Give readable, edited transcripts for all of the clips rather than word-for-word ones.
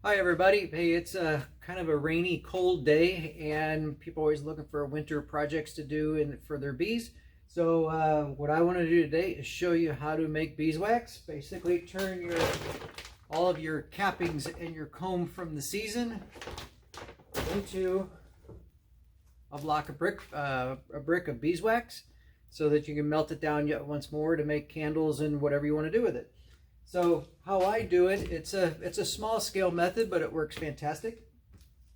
Hi everybody. Hey, it's kind of a rainy, cold day, and people are always looking for winter projects to do for their bees. So what I want to do today is show you how to make beeswax. Basically, turn all of your cappings and your comb from the season into a brick of beeswax, so that you can melt it down yet once more to make candles and whatever you want to do with it. So how I do it, it's a small scale method, but it works fantastic.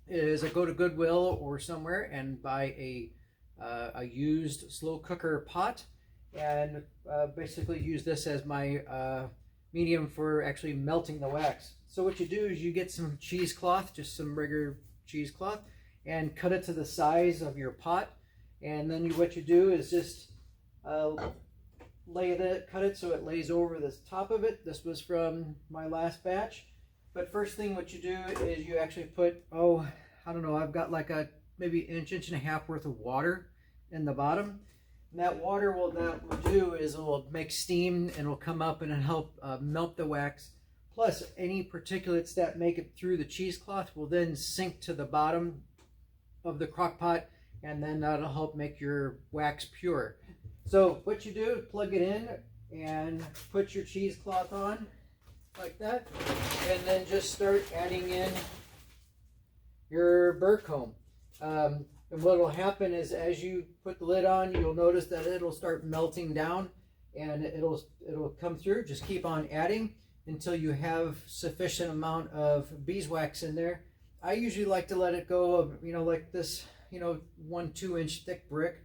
Is I go to Goodwill or somewhere and buy a used slow cooker pot, and basically use this as my medium for actually melting the wax. So what you do is you get some cheesecloth, just some regular cheesecloth, and cut it to the size of your pot. And then what you do is just cut it so it lays over the top of it. This was from my last batch. But first thing what you do is you actually put, I don't know, I've got like maybe inch and a half worth of water in the bottom. And that water will do is it will make steam, and it'll come up and it'll help melt the wax. Plus any particulates that make it through the cheesecloth will then sink to the bottom of the crock pot, and then that'll help make your wax pure. So what you do, plug it in and put your cheesecloth on like that, and then just start adding in your burr comb. And what will happen is as you put the lid on, you'll notice that it'll start melting down, and it'll come through. Just keep on adding until you have sufficient amount of beeswax in there. I usually like to let it go of, like this, 1-2 inch thick brick.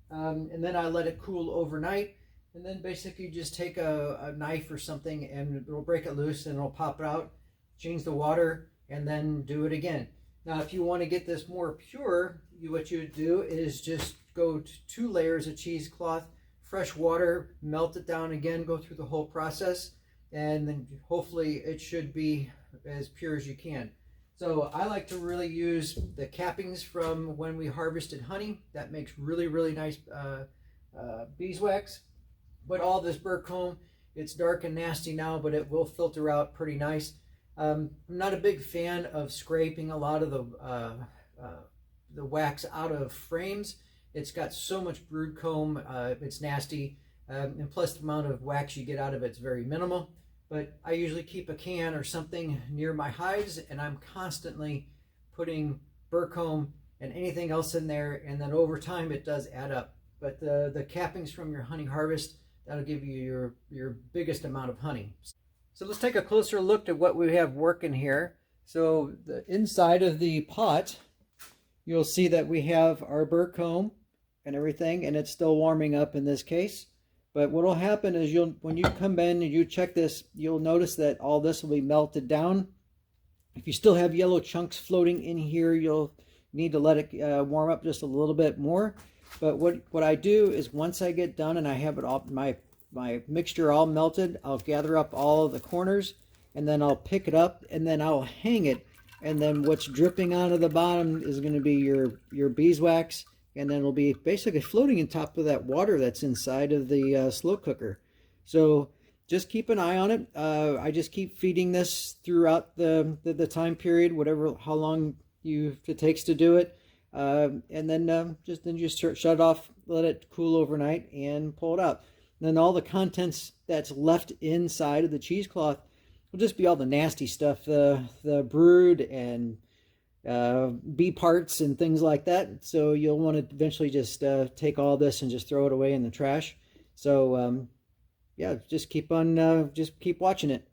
And then I let it cool overnight, and then basically just take a knife or something and it'll break it loose and it'll pop it out, change the water, and then do it again. Now if you want to get this more pure, what you would do is just go to 2 layers of cheesecloth, fresh water, melt it down again, go through the whole process, and then hopefully it should be as pure as you can. So I like to really use the cappings from when we harvested honey. That makes really, really nice beeswax. But all this burr comb, it's dark and nasty now, but it will filter out pretty nice. I'm not a big fan of scraping a lot of the wax out of frames. It's got so much brood comb, it's nasty, and plus the amount of wax you get out of it's very minimal. But I usually keep a can or something near my hives, and I'm constantly putting burr comb and anything else in there, and then over time it does add up. But the cappings from your honey harvest, that'll give you your biggest amount of honey. So let's take a closer look at what we have working here. So the inside of the pot, you'll see that we have our burr comb and everything, and it's still warming up in this case. But what will happen is when you come in and you check this, you'll notice that all this will be melted down. If you still have yellow chunks floating in here, you'll need to let it warm up just a little bit more. But what I do is once I get done and I have it all, my mixture all melted, I'll gather up all of the corners, and then I'll pick it up and then I'll hang it. And then what's dripping out of the bottom is going to be your beeswax. And then it'll be basically floating on top of that water that's inside of the slow cooker. So just keep an eye on it. I just keep feeding this throughout the time period, how long it takes to do it. And then just shut it off, let it cool overnight, and pull it out. And then all the contents that's left inside of the cheesecloth will just be all the nasty stuff, the brood and bee parts and things like that. So you'll want to eventually just take all this and just throw it away in the trash. So yeah, just keep watching it.